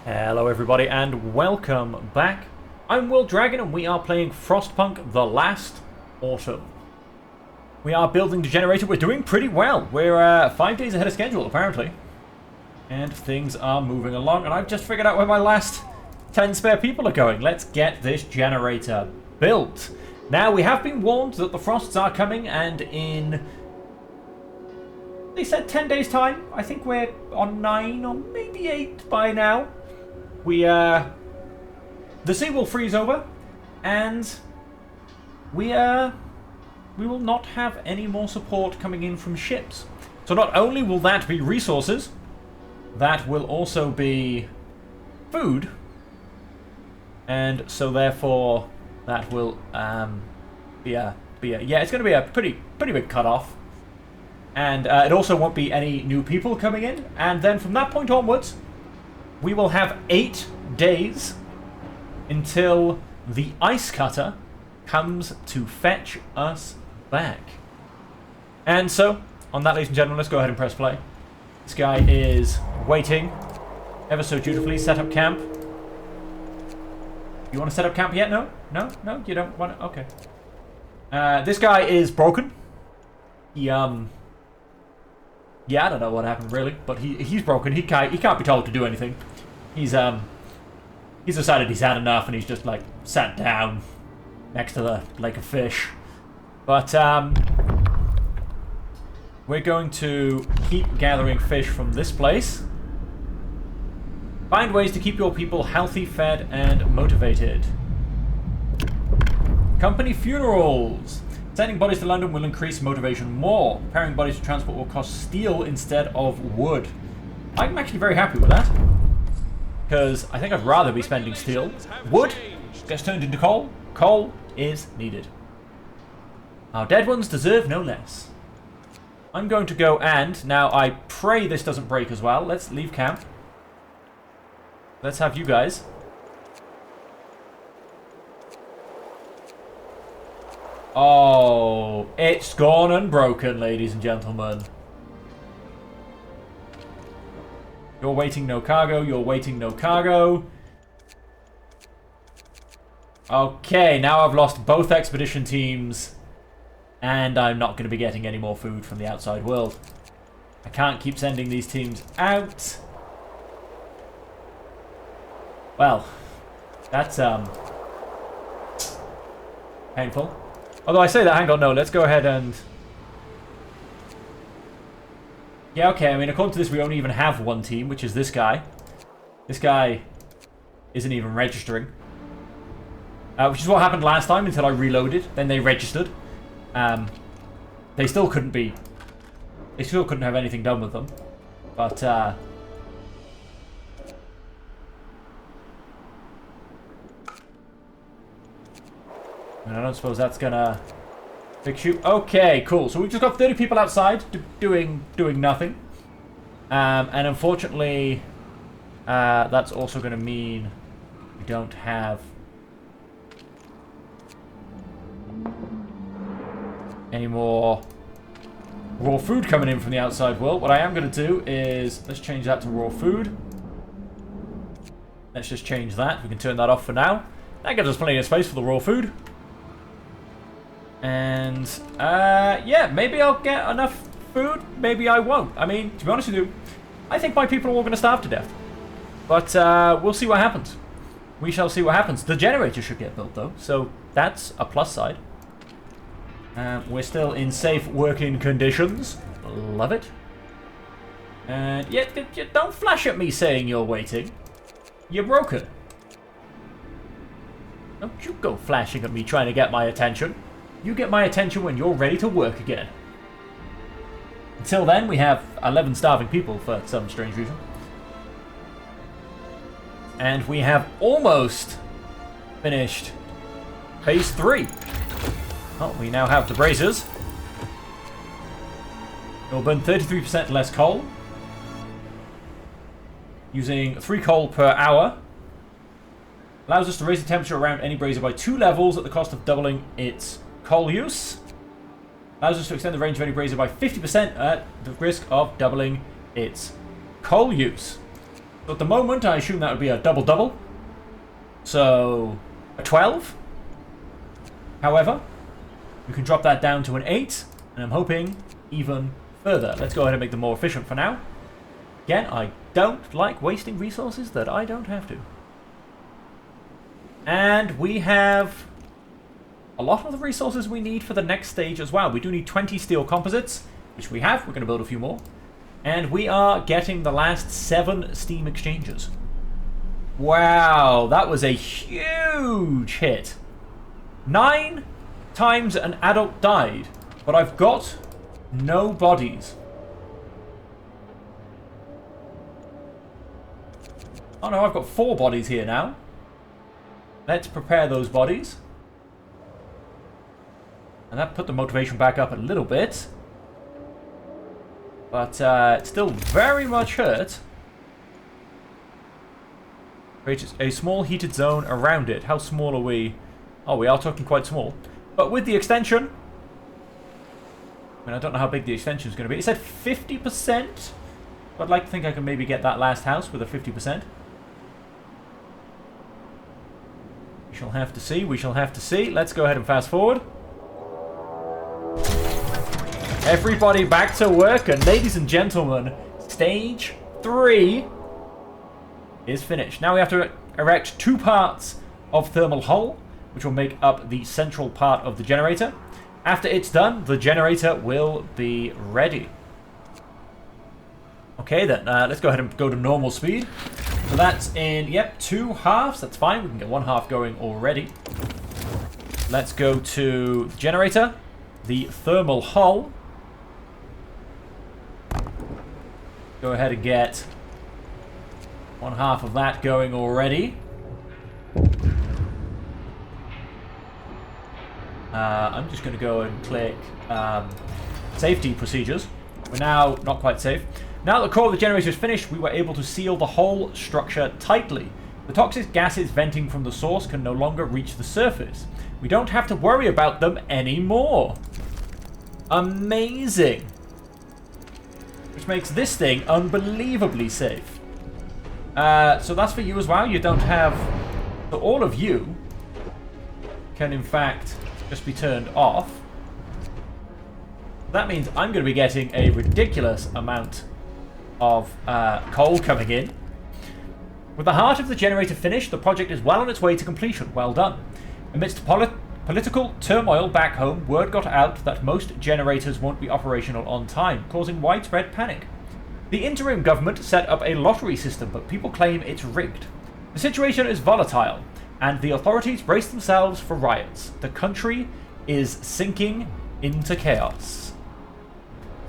Hello everybody and welcome back. I'm Will Dragon and we are playing Frostpunk The Last Autumn. We are building the generator. We're doing pretty well. We're 5 days ahead of schedule apparently. And things are moving along and I've just figured out where my last 10 spare people are going. Let's get this generator built. Now we have been warned that the frosts are coming and in... they said 10 days time. I think we're on 9 or maybe 8 by now. The sea will freeze over, and we will not have any more support coming in from ships. So not only will that be resources, that will also be food, and so therefore that will yeah, it's going to be a pretty big cutoff, and it also won't be any new people coming in, and then from that point onwards. We will have 8 days until the ice cutter comes to fetch us back. And so, on that, ladies and gentlemen, let's go ahead and press play. This guy is waiting ever so dutifully. Set up camp. You want to set up camp yet? No? No? No? You don't want to? Okay. This guy is broken. Yeah, I don't know what happened really, but he's broken. He can't be told to do anything. He's decided he's had enough, and he's just like sat down next to the lake of fish. But we're going to keep gathering fish from this place. Find ways to keep your people healthy, fed, and motivated. Company funerals. Sending bodies to London will increase motivation more. Preparing bodies for transport will cost steel instead of wood. I'm actually very happy with that. Because I think I'd rather be spending steel. Wood gets turned into coal. Coal is needed. Our dead ones deserve no less. I'm going to go and... now I pray this doesn't break as well. Let's leave camp. Let's have you guys... oh, it's gone and broken, ladies and gentlemen. You're waiting, no cargo. You're waiting, no cargo. Okay, now I've lost both expedition teams. And I'm not going to be getting any more food from the outside world. I can't keep sending these teams out. Well, that's, painful. Although I say that, hang on, no, let's go ahead and... yeah, okay, I mean, according to this, we only even have one team, which is this guy. This guy isn't even registering. Which is what happened last time until I reloaded. Then they registered. They still couldn't be... they still couldn't have anything done with them. But, I don't suppose that's gonna fix you. Okay, cool. So we've just got 30 people outside doing nothing. And unfortunately, that's also going to mean we don't have any more raw food coming in from the outside world. What I am going to do is, let's change that to raw food. Let's just change that. We can turn that off for now. That gives us plenty of space for the raw food. And, yeah, maybe I'll get enough food, maybe I won't. I mean, to be honest with you, I think my people are all going to starve to death. But, we'll see what happens. We shall see what happens. The generator should get built, though, so that's a plus side. We're still in safe working conditions. Love it. And, yeah, don't flash at me saying you're waiting. You're broken. Don't you go flashing at me trying to get my attention. You get my attention when you're ready to work again. Until then, we have 11 starving people for some strange reason. And we have almost finished phase 3. Oh, we now have the braziers. We'll burn 33% less coal. Using 3 coal per hour. Allows us to raise the temperature around any brazier by 2 levels at the cost of doubling its coal use. Allows us to extend the range of any brazier by 50% at the risk of doubling its coal use. So at the moment, I assume that would be a double-double. So, a 12. However, we can drop that down to an 8, and I'm hoping even further. Let's go ahead and make them more efficient for now. Again, I don't like wasting resources that I don't have to. And we have a lot of the resources we need for the next stage as well. We do need 20 steel composites, which we have. We're going to build a few more. And we are getting the last 7 steam exchanges. Wow, that was a huge hit. 9 times an adult died, but I've got no bodies. Oh no, I've got 4 bodies here now. Let's prepare those bodies. And that put the motivation back up a little bit. But it's still very much hurt. Creates a small heated zone around it. How small are we? Oh, we are talking quite small. But with the extension... I mean, I don't know how big the extension is going to be. It said 50%. I'd like to think I can maybe get that last house with a 50%. We shall have to see. We shall have to see. Let's go ahead and fast forward. Everybody back to work, and ladies and gentlemen, stage 3 is finished. Now we have to erect 2 parts of thermal hull, which will make up the central part of the generator. After it's done, the generator will be ready. Okay then, let's go ahead and go to normal speed. So that's in, yep, 2 halves. That's fine. We can get 1 half going already. Let's go to the generator, the thermal hull. Go ahead and get 1 half of that going already. I'm just going to go and click safety procedures. We're now not quite safe. Now that the core of the generator is finished, we were able to seal the whole structure tightly. The toxic gases venting from the source can no longer reach the surface. We don't have to worry about them anymore. Amazing. Which makes this thing unbelievably safe. So that's for you as well. You don't have... So all of you can in fact just be turned off. That means I'm going to be getting a ridiculous amount of coal coming in. With the heart of the generator finished, the project is well on its way to completion. Well done. Amidst political turmoil back home, word got out that most generators won't be operational on time, causing widespread panic. The interim government set up a lottery system, but people claim it's rigged. The situation is volatile, and the authorities brace themselves for riots. The country is sinking into chaos.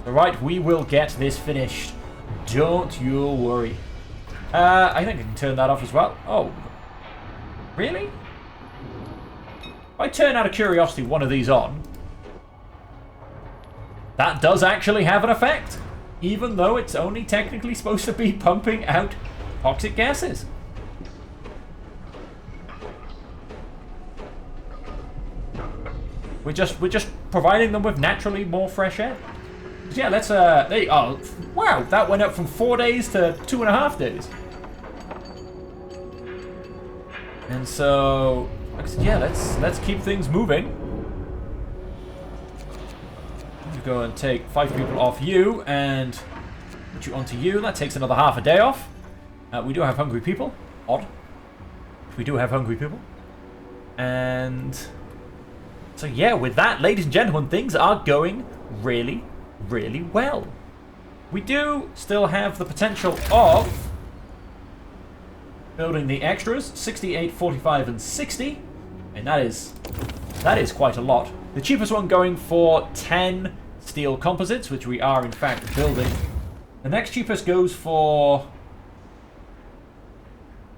So right, we will get this finished. Don't you worry. I think I can turn that off as well. Oh. Really? If I turn out of curiosity one of these on, that does actually have an effect, even though it's only technically supposed to be pumping out toxic gases. We're just providing them with naturally more fresh air. So yeah, let's there you, oh wow, that went up from 4 days to 2.5 days. And so yeah, let's keep things moving. Let's go and take 5 people off you and put you onto you. That takes another half a day off. We do have hungry people. Odd. We do have hungry people. And so yeah, with that, ladies and gentlemen, things are going really, really well. We do still have the potential of building the extras, 68, 45, and 60. And that is quite a lot. The cheapest one going for 10 steel composites, which we are in fact building. The next cheapest goes for...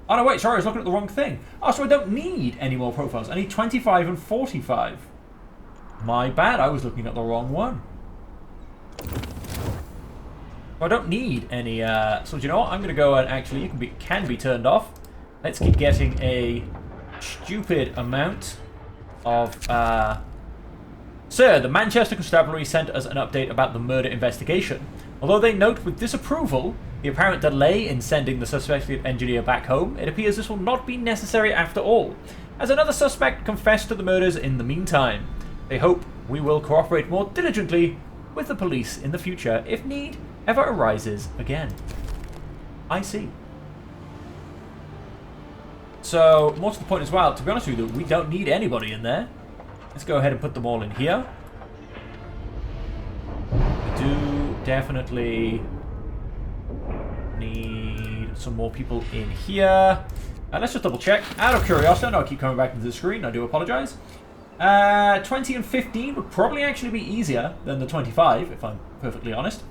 Oh no, wait, sorry, I was looking at the wrong thing. Oh, so I don't need any more profiles. I need 25 and 45. My bad, I was looking at the wrong one. I don't need any, so do you know what? I'm going to go and actually, you can be turned off. Let's keep getting a stupid amount of, Sir, the Manchester Constabulary sent us an update about the murder investigation. Although they note with disapproval the apparent delay in sending the suspected engineer back home, it appears this will not be necessary after all, as another suspect confessed to the murders in the meantime. They hope we will cooperate more diligently with the police in the future if need ever arises again. I see. So, more to the point as well, to be honest with you, we don't need anybody in there. Let's go ahead and put them all in here. We do definitely need some more people in here. Let's just double check. Out of curiosity, I know I keep coming back into the screen, I do apologize. 20 and 15 would probably actually be easier than the 25, if I'm perfectly honest.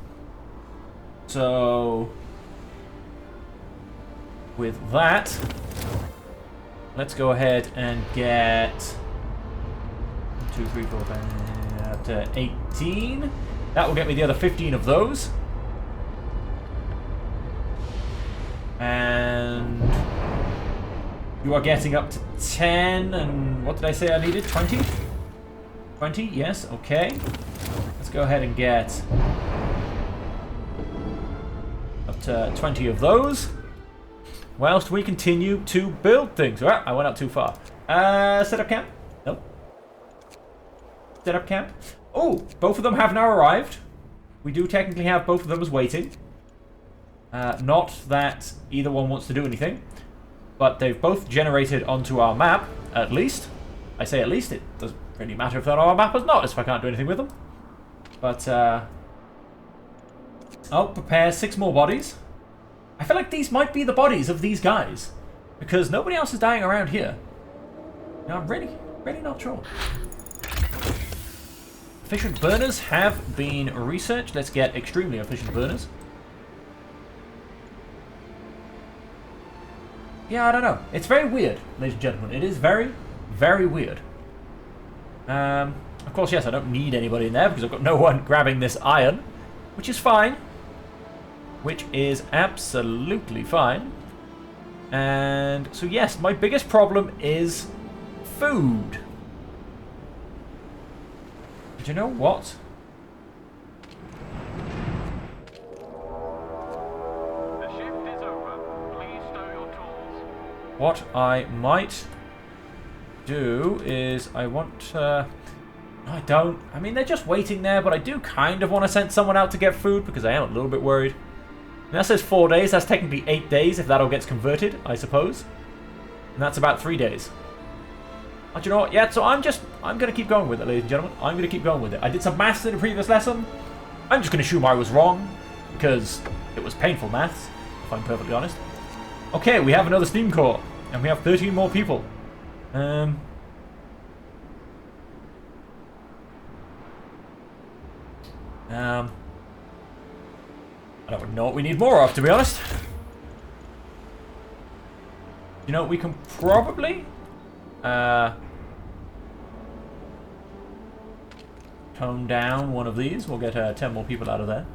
So, with that, let's go ahead and get 1, 2, 3, 4, 5, 18. That will get me the other 15 of those. And you are getting up to 10, and what did I say I needed? 20? 20, yes, okay. Let's go ahead and get up to 20 of those. Whilst we continue to build things. Right, I went up too far. Set up camp? Nope. Set up camp. Oh, both of them have now arrived. We do technically have both of them as waiting. Not that either one wants to do anything. But they've both generated onto our map, at least. I say at least, it doesn't really matter if they're on our map or not, if I can't do anything with them. But, oh, prepare 6 more bodies. I feel like these might be the bodies of these guys. Because nobody else is dying around here. Now, I'm really not sure. Efficient burners have been researched. Let's get extremely efficient burners. Yeah, I don't know. It's very weird, ladies and gentlemen. It is very, very weird. Of course, yes, I don't need anybody in there because I've got no one grabbing this iron, which is fine. Which is absolutely fine. And so, yes, my biggest problem is food. Do you know what? The shift is over. Please stow your tools. What I might do is I want I mean, they're just waiting there, but I do kind of want to send someone out to get food because I am a little bit worried. And that says 4 days. That's technically 8 days if that all gets converted, I suppose. And that's about 3 days. And you know what? Yeah, so I'm going to keep going with it, ladies and gentlemen. I'm going to keep going with it. I did some maths in the previous lesson. I'm just going to assume I was wrong because it was painful maths, if I'm perfectly honest. Okay, we have another steam core. And we have 13 more people. I don't know what we need more of, to be honest. You know, we can probably tone down one of these. We'll get 10 more people out of there.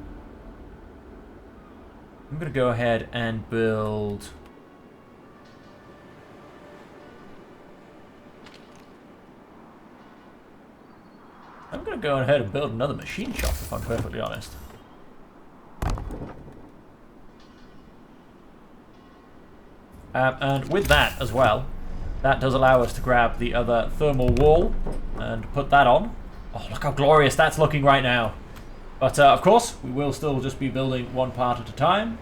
I'm going to go ahead and build... I'm going to go ahead and build another machine shop, if I'm perfectly honest. And with that as well, that does allow us to grab the other thermal wall and put that on. Oh, look how glorious that's looking right now. But of course, we will still just be building one part at a time.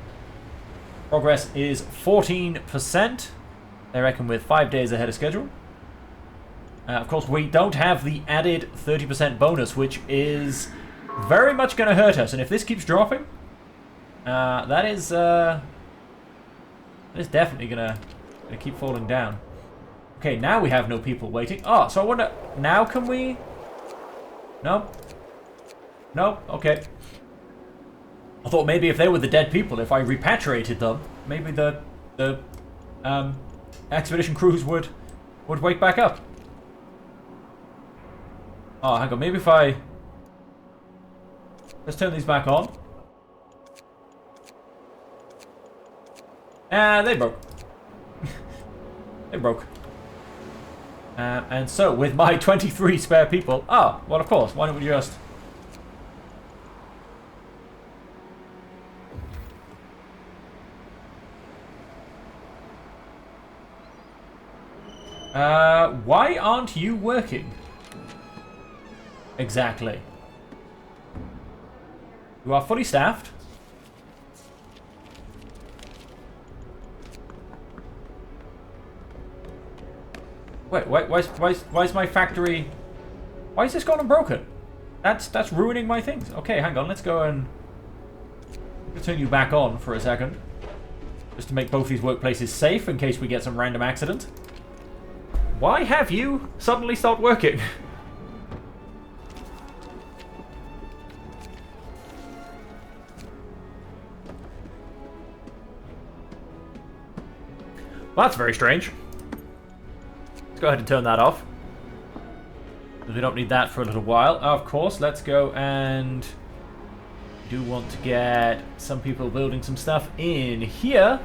Progress is 14%. They reckon with 5 days ahead of schedule. Of course, we don't have the added 30% bonus, which is very much going to hurt us. And if this keeps dropping, that is definitely going to keep falling down. Okay, now we have no people waiting. Oh, so I wonder, now can we... No? No? Okay. I thought maybe if they were the dead people, if I repatriated them, maybe the expedition crews would wake back up. Oh, hang on. Maybe if I... Let's turn these back on. They broke. They broke. And so, with my 23 spare people... Oh, well, of course. Why don't we just... Why aren't you working? Exactly. You are fully staffed. Wait, why's my factory... Why is this gone unbroken? That's ruining my things. Okay, hang on, let's go and... turn you back on for a second. Just to make both these workplaces safe in case we get some random accident. Why have you suddenly stopped working? Well, that's very strange. Let's go ahead and turn that off. Because we don't need that for a little while. Of course, let's go and... do want to get some people building some stuff in here.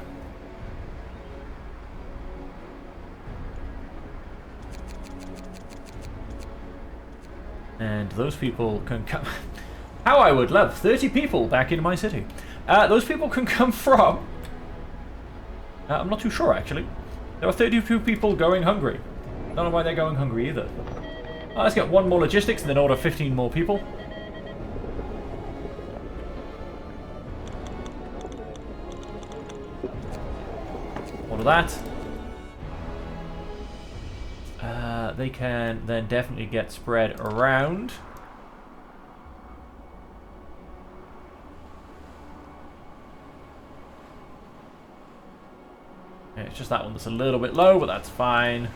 And those people can come... How I would love 30 people back in my city. Those people can come from... I'm not too sure, actually. There are 32 people going hungry. Don't know why they're going hungry either. Let's get one more logistics and then order 15 more people. Order that. They can then definitely get spread around. Okay, it's just that one that's a little bit low, but that's fine.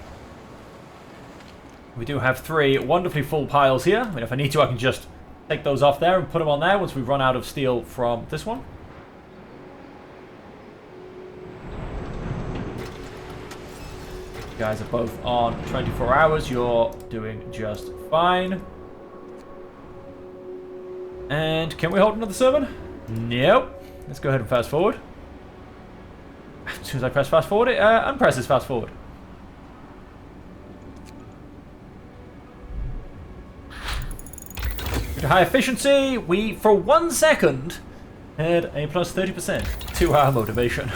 We do have 3 wonderfully full piles here. I mean, if I need to, I can just take those off there and put them on there once we run out of steel from this one. You guys are both on 24 hours. You're doing just fine. And can we hold another sermon? Nope. Let's go ahead and fast forward. As soon as I press fast forward, it unpresses fast forward. Due to high efficiency, we, for 1 second, had a plus 30% to our motivation.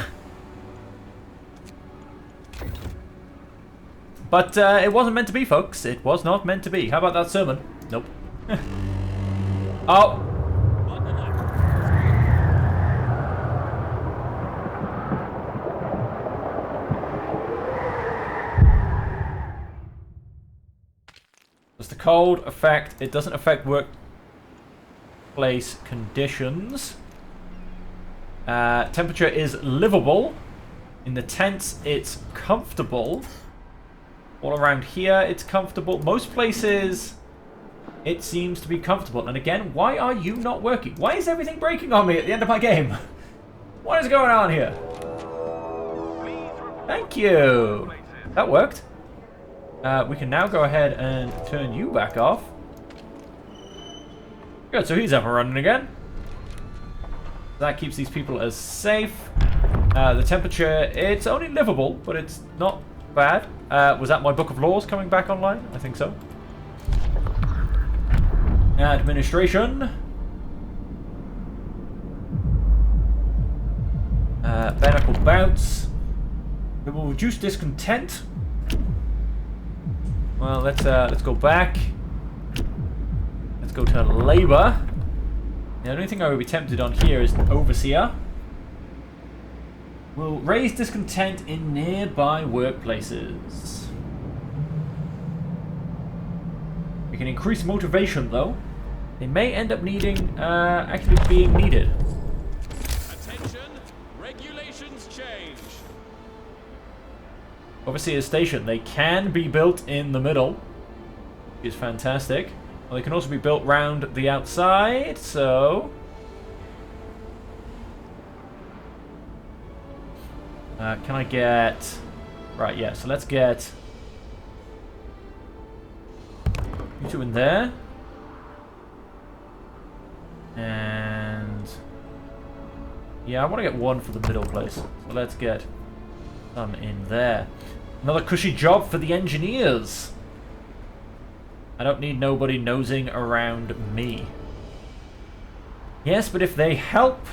But it wasn't meant to be, folks. It was not meant to be. How about that sermon? Nope. Oh. Does the cold affect... It doesn't affect workplace conditions. Temperature is livable. In the tents, it's comfortable. All around here, it's comfortable. Most places, it seems to be comfortable. And again, why are you not working? Why is everything breaking on me at the end of my game? What is going on here? Thank you. That worked. We can now go ahead and turn you back off. Good, so he's up and running again. That keeps these people as safe. The temperature, it's only livable, but it's not bad. Was that my Book of Laws coming back online? I think so. Administration. Barnacle bouts. We will reduce discontent. Well, let's go back. Let's go to labor. The only thing I would be tempted on here is overseer. We'll raise discontent in nearby workplaces. We can increase motivation, though. They may end up needing, actually being needed. Attention, regulations change. Overseer station. They can be built in the middle, which is fantastic. Well, they can also be built round the outside, so... can I get... Right, yeah, so let's get... you two in there. And... yeah, I want to get one for the middle place. So let's get some in there. Another cushy job for the engineers. I don't need nobody nosing around me. Yes, but if they help...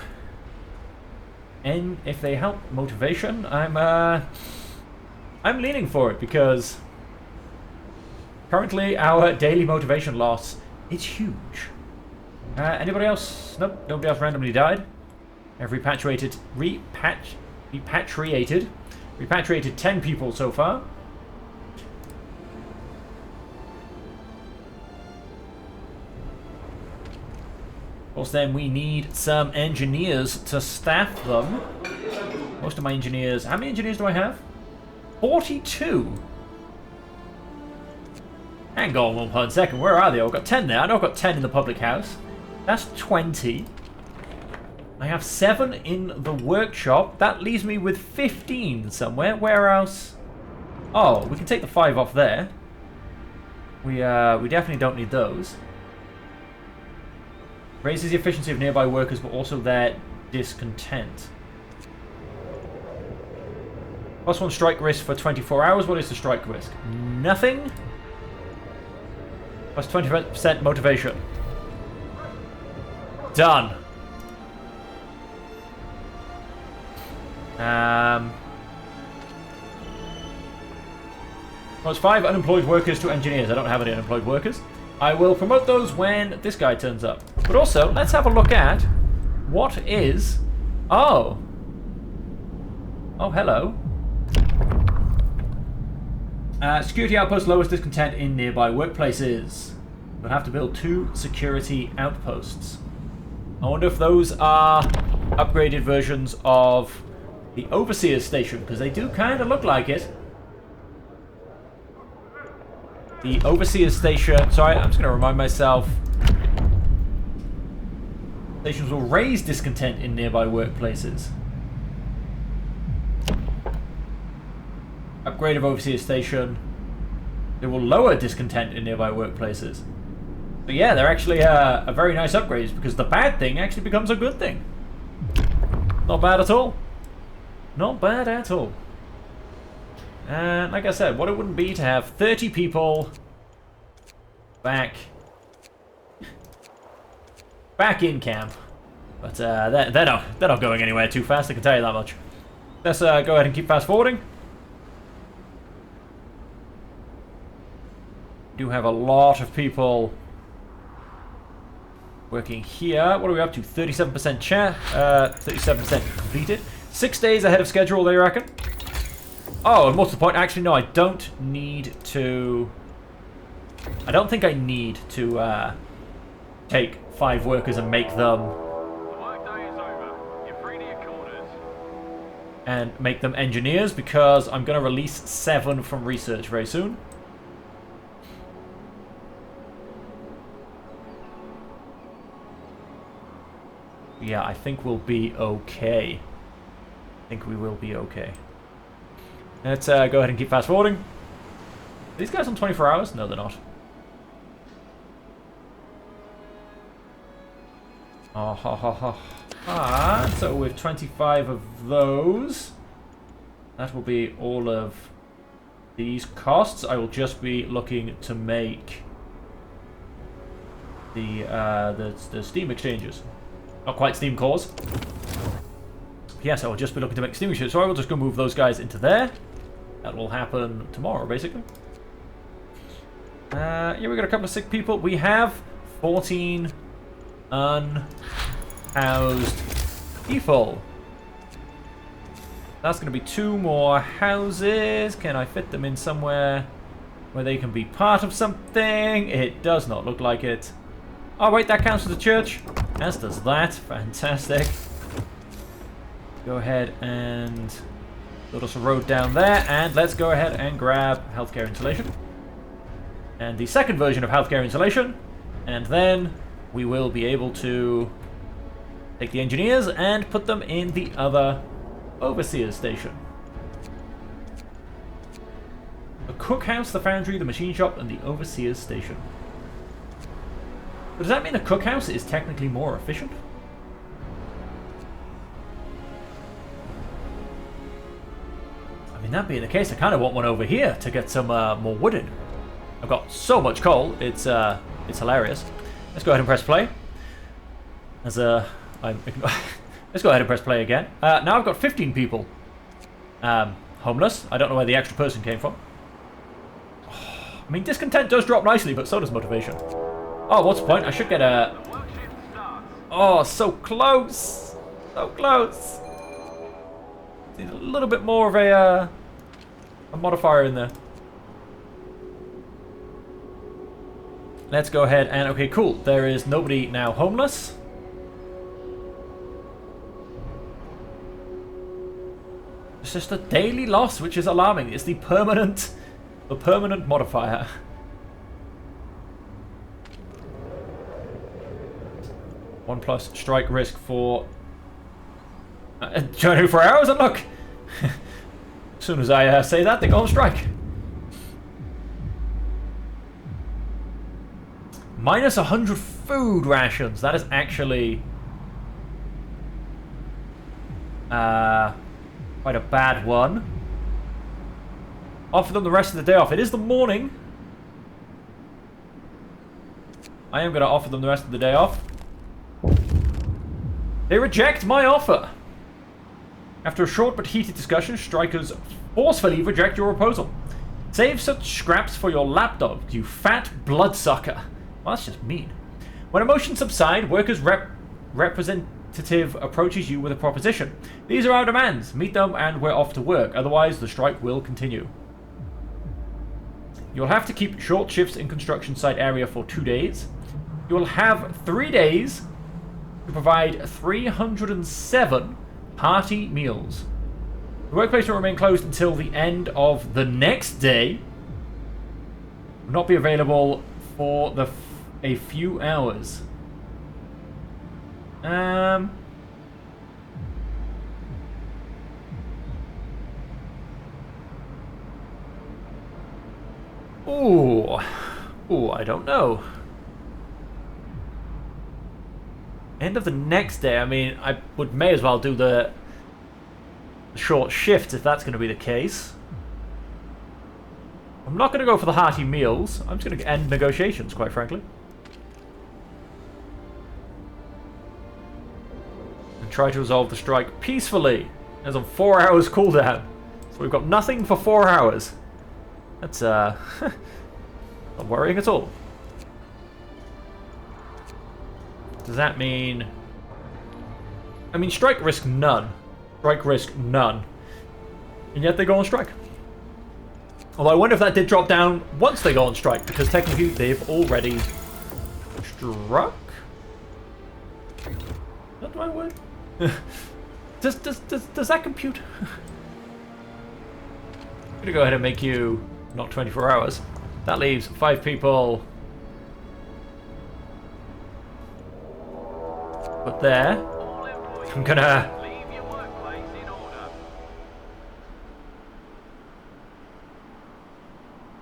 and if they help motivation, I'm leaning for it, because Currently, our daily motivation loss is huge. Anybody else? Nope, nobody else randomly died. I've repatriated 10 people so far. Of course, then we need some engineers to staff them. Most of my engineers... How many engineers do I have? 42! Hang on 1 second, where are they? I've got 10 there. I know I've got 10 in the public house. That's 20. I have 7 in the workshop. That leaves me with 15 somewhere. Where else? Oh, we can take the 5 off there. We definitely don't need those. Raises the efficiency of nearby workers, but also their discontent. +1 strike risk for 24 hours. What is the strike risk? Nothing. Plus 20% motivation. Done. Plus 5 unemployed workers to engineers. I don't have any unemployed workers. I will promote those when this guy turns up. But also, let's have a look at what is... Oh. Oh, hello. Security outpost lowers discontent in nearby workplaces. We'll have to build 2 security outposts. I wonder if those are upgraded versions of the Overseer's Station, because they do kind of look like it. The Overseer's Station... Sorry, I'm just going to remind myself. Stations will raise discontent in nearby workplaces. Upgrade of Overseer's Station. They will lower discontent in nearby workplaces. But yeah, they're actually a very nice upgrades, because the bad thing actually becomes a good thing. Not bad at all. Not bad at all. And like I said, what it wouldn't be to have 30 people back in camp. But they're not going anywhere too fast, I can tell you that much. Let's go ahead and keep fast forwarding. We do have a lot of people working here. What are we up to? 37% chat, 37% completed. 6 days ahead of schedule, they reckon. Oh, and what's the point? Actually, no, I don't need to... I don't think I need to take 5 workers and make them... Workday is over. You're free to your quarters. And make them engineers, because I'm going to release 7 from research very soon. Yeah, I think we'll be okay. I think we will be okay. Let's go ahead and keep fast forwarding. Are these guys on 24 hours? No, they're not. Oh, ha, ha, ha, ha. So with 25 of those, that will be all of these costs. I will just be looking to make the Steam exchanges. Not quite Steam cores. Yes, I will just be looking to make Steam exchanges. So I will just go move those guys into there. That will happen tomorrow, basically. Yeah, we got a couple of sick people. We have 14 unhoused people. That's going to be 2 more houses. Can I fit them in somewhere where they can be part of something? It does not look like it. Oh, wait, that counts as a church. As does that. Fantastic. Go ahead and build us a road down there. And let's go ahead and grab healthcare insulation. And the second version of healthcare insulation. And then we will be able to take the engineers and put them in the other Overseer's Station. The cookhouse, the foundry, the machine shop, and the Overseer's Station. But does that mean the cookhouse is technically more efficient? I mean, that being the case, I kind of want one over here to get some more wood in. I've got so much coal, it's hilarious. Let's go ahead and press play. Let's go ahead and press play again. Now I've got 15 people homeless. I don't know where the extra person came from. Oh, I mean, discontent does drop nicely, but so does motivation. Oh, what's the point? I should get a... The work shift starts. Oh, so close! So close! Need a little bit more of a modifier in there. Let's go ahead and... Okay, cool. There is nobody now homeless. It's just a daily loss, which is alarming. It's the permanent modifier. One plus strike risk for 24 hours, and look! As soon as I say that, they go on strike. Minus 100 food rations. That is actually quite a bad one. Offer them the rest of the day off. It is the morning. I am going to offer them the rest of the day off. They reject my offer. After a short but heated discussion, strikers forcefully reject your proposal. Save such scraps for your lapdog, you fat bloodsucker. Well, that's just mean. When emotions subside, workers' representative approaches you with a proposition. These are our demands. Meet them and we're off to work. Otherwise, the strike will continue. You'll have to keep short shifts in construction site area for 2 days. You will have 3 days to provide 307 hearty meals. The workplace will remain closed until the end of the next day. Will not be available for a few hours. Ooh, I don't know. End of the next day. I mean, I may as well do the short shift if that's going to be the case. I'm not going to go for the hearty meals. I'm just going to end negotiations, quite frankly. And try to resolve the strike peacefully. There's a 4 hours cooldown. So we've got nothing for 4 hours. That's, not worrying at all. Does that mean... I mean, strike risk none. Strike risk none. And yet they go on strike. Although I wonder if that did drop down once they go on strike, because technically they've already struck? Is that the right word? does that compute? I'm gonna go ahead and make you not 24 hours. That leaves 5 people. But there. All employees, I'm gonna... leave your workplace in order.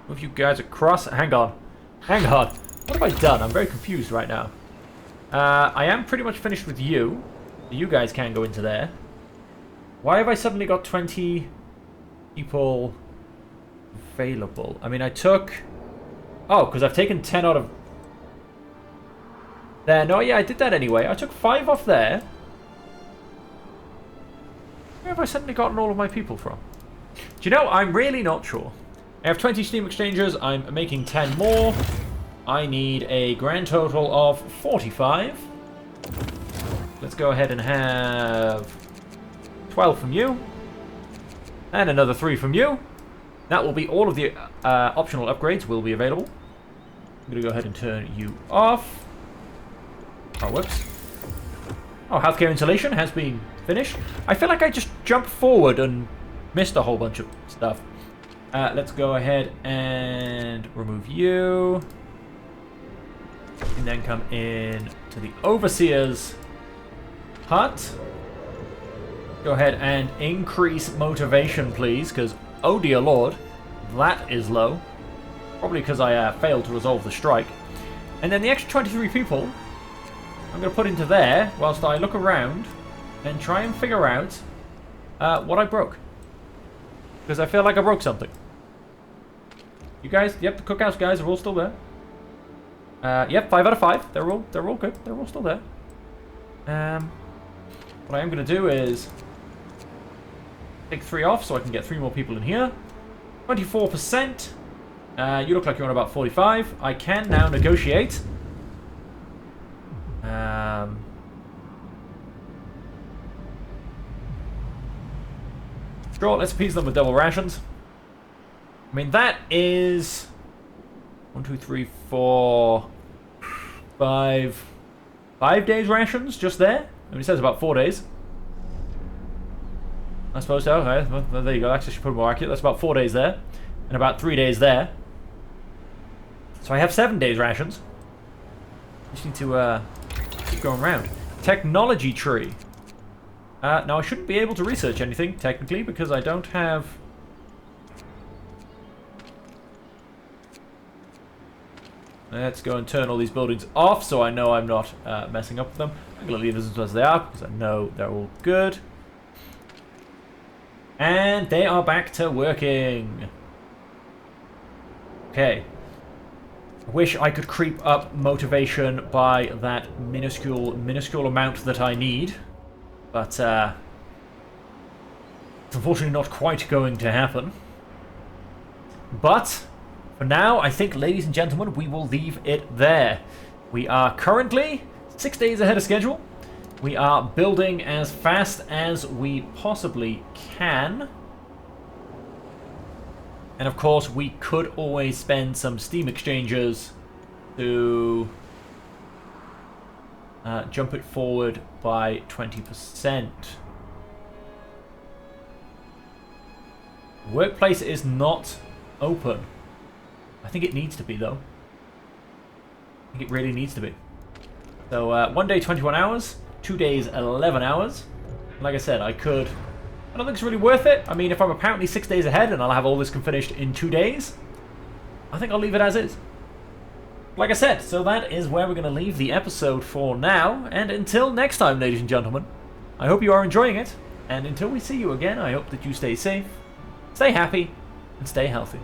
Move you guys across. Hang on. Hang on. What have I done? I'm very confused right now. I am pretty much finished with you. You guys can go into there. Why have I suddenly got 20 people available? I mean, I took... Oh, because I've taken 10 out of... There. No, yeah, I did that anyway. I took 5 off there. Where have I suddenly gotten all of my people from? Do you know, I'm really not sure. I have 20 Steam Exchangers. I'm making 10 more. I need a grand total of 45. Let's go ahead and have 12 from you. And another 3 from you. That will be all of the optional upgrades will be available. I'm going to go ahead and turn you off. Oh, whoops. Oh, healthcare installation has been finished. I feel like I just jumped forward and missed a whole bunch of stuff. Let's go ahead and remove you. And then come in to the Overseer's hut. Go ahead and increase motivation, please, because, oh dear lord, that is low. Probably because I failed to resolve the strike. And then the extra 23 people, I'm going to put into there, whilst I look around and try and figure out what I broke. Because I feel like I broke something. You guys, yep, the cookhouse guys are all still there. Yep, 5 out of 5. They're all good. They're all still there. What I am going to do is take 3 off so I can get 3 more people in here. 24%. You look like you're on about 45. I can now negotiate. Sure, let's appease them with double rations. I mean, that is 1, 2, 3, 4, 5 days rations just there. I mean, it says about 4 days. I suppose so. Okay, well, there you go. Actually, I should put more accurate. That's about 4 days there, and about 3 days there. So I have 7 days rations. Just need to keep going around. Technology tree. Now I shouldn't be able to research anything technically because I don't have. Let's go and turn all these buildings off so I know I'm not messing up with them. I'm going to leave this as they are because I know they're all good. And they are back to working. Okay. I wish I could creep up motivation by that minuscule amount that I need. But it's unfortunately not quite going to happen. But for now, I think, ladies and gentlemen, we will leave it there. We are currently 6 days ahead of schedule. We are building as fast as we possibly can. And of course, we could always spend some Steam exchanges to jump it forward by 20%. Workplace is not open. I think it needs to be, though. I think it really needs to be. So, 1 day, 21 hours. 2 days, 11 hours. Like I said, I don't think it's really worth it. I mean, if I'm apparently 6 days ahead and I'll have all this finished in 2 days, I think I'll leave it as is. Like I said, so that is where we're going to leave the episode for now. And until next time, ladies and gentlemen, I hope you are enjoying it. And until we see you again, I hope that you stay safe, stay happy, and stay healthy.